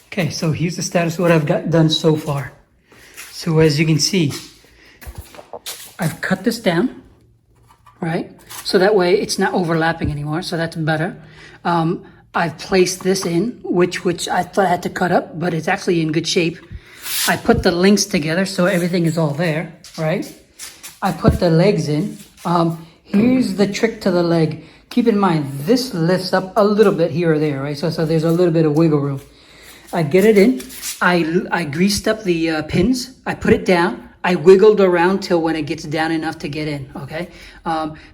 Okay, so here's the status of what I've got done so far. So as you can see, I've cut this down, right? So that way it's not overlapping anymore, so that's better. I've placed this in, which I thought I had to cut up, but it's actually in good shape. I put the links together so everything is all there, right? I put the legs in. Here's the trick to the leg. Keep in mind, this lifts up a little bit here or there, right? So there's a little bit of wiggle room. I get it in. I greased up the pins. I put it down. I wiggled around till when it gets down enough to get in, okay?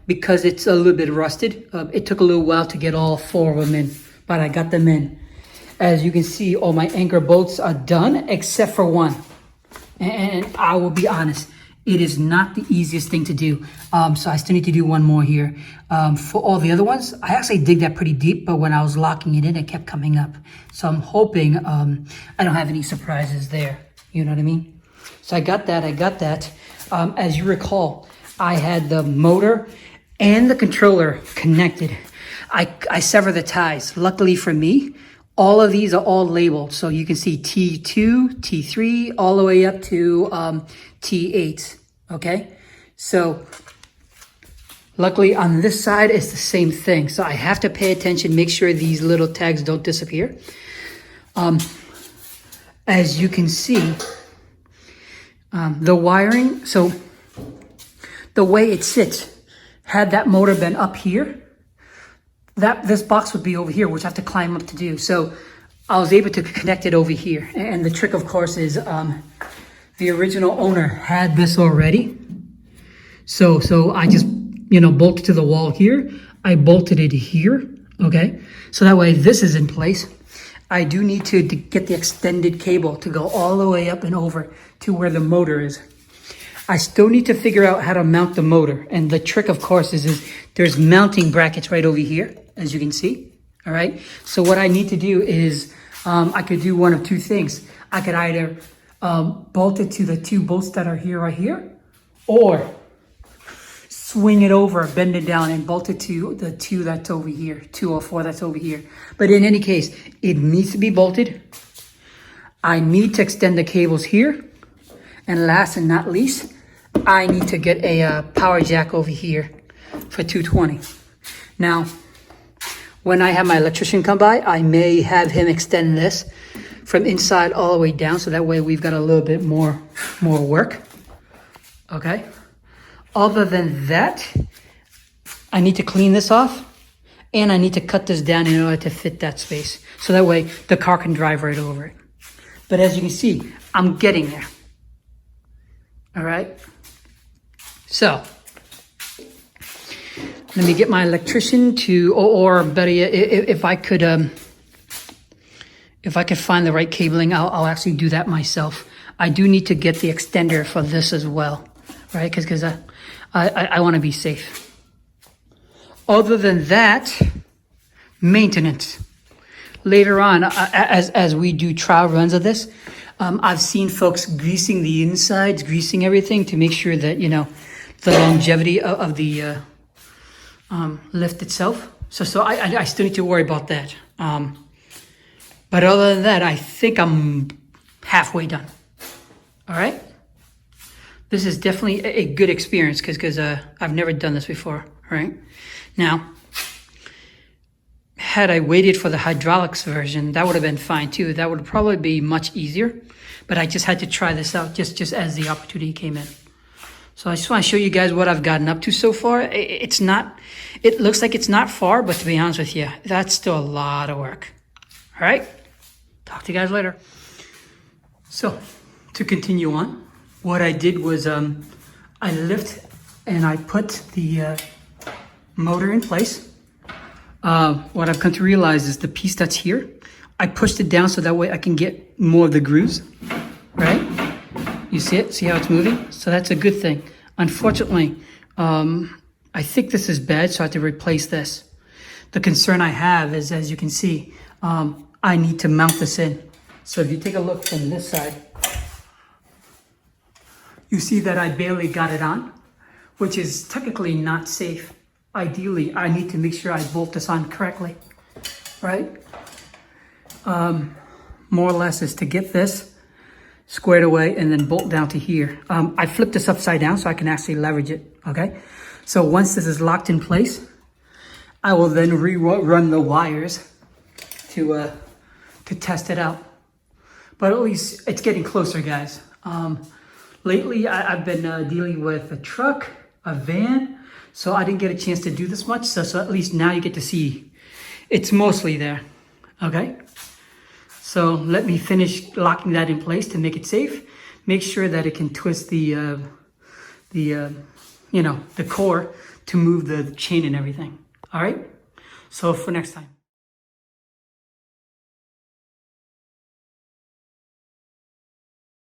Because it's a little bit rusted. It took a little while to get all 4 of them in, but I got them in. As you can see, all my anchor bolts are done except for one. And I will be honest, it is not the easiest thing to do. So I still need to do one more here. For all the other ones, I actually dig that pretty deep, but when I was locking it in, it kept coming up. So I'm hoping I don't have any surprises there. You know what I mean? So I got that. As you recall, I had the motor and the controller connected. I severed the ties. Luckily for me, all of these are all labeled. So you can see T2, T3, all the way up to T8, okay? So luckily on this side, it's the same thing. So I have to pay attention, make sure these little tags don't disappear. As you can see, the wiring, so the way it sits, had that motor been up here, this box would be over here, which I have to climb up to do. So I was able to connect it over here. And the trick, of course, is the original owner had this already. So I just, bolted to the wall here. I bolted it here, okay? So that way this is in place. I do need to get the extended cable to go all the way up and over to where the motor is. I still need to figure out how to mount the motor. And the trick, of course, is there's mounting brackets right over here, as you can see, all right? So what I need to do is I could do one of two things. I could either bolt it to the 2 bolts that are here right here, or swing it over, bend it down, and bolt it to the 2 that's over here, 2 or 4 that's over here. But in any case, it needs to be bolted. I need to extend the cables here. And last and not least, I need to get a power jack over here for 220. Now, when I have my electrician come by, I may have him extend this from inside all the way down, so that way we've got a little bit more work, okay? Other than that, I need to clean this off, and I need to cut this down in order to fit that space, so that way the car can drive right over it. But as you can see, I'm getting there. All right, so let me get my electrician to, or better yet, if I could find the right cabling, I'll actually do that myself. I do need to get the extender for this as well, right? Because I want to be safe. Other than that, maintenance. Later on, as we do trial runs of this, I've seen folks greasing the insides, greasing everything to make sure that, the longevity of the lift itself. So I still need to worry about that. But other than that, I think I'm halfway done. All right? This is definitely a good experience because I've never done this before, all right? Now, had I waited for the hydraulics version, that would have been fine too. That would probably be much easier, but I just had to try this out just as the opportunity came in. So I just want to show you guys what I've gotten up to so far. It looks like it's not far, but to be honest with you, that's still a lot of work. All right, talk to you guys later. So to continue on, what I did was I lift and I put the motor in place. What I've come to realize is the piece that's here, I pushed it down so that way I can get more of the grooves, right? You see it? See how it's moving? So that's a good thing. Unfortunately, I think this is bad, so I have to replace this. The concern I have is, as you can see, I need to mount this in. So if you take a look from this side, you see that I barely got it on, which is technically not safe. Ideally, I need to make sure I bolt this on correctly, right? more or less is to get this squared away and then bolt down to here. I flipped this upside down so I can actually leverage it, okay? So once this is locked in place, I will then rerun the wires to test it out. But at least it's getting closer, guys. Lately, I've been dealing with a truck, a van, so I didn't get a chance to do this much. So at least now you get to see it's mostly there, okay? So let me finish locking that in place to make it safe. Make sure that it can twist the core to move the chain and everything, all right? So for next time.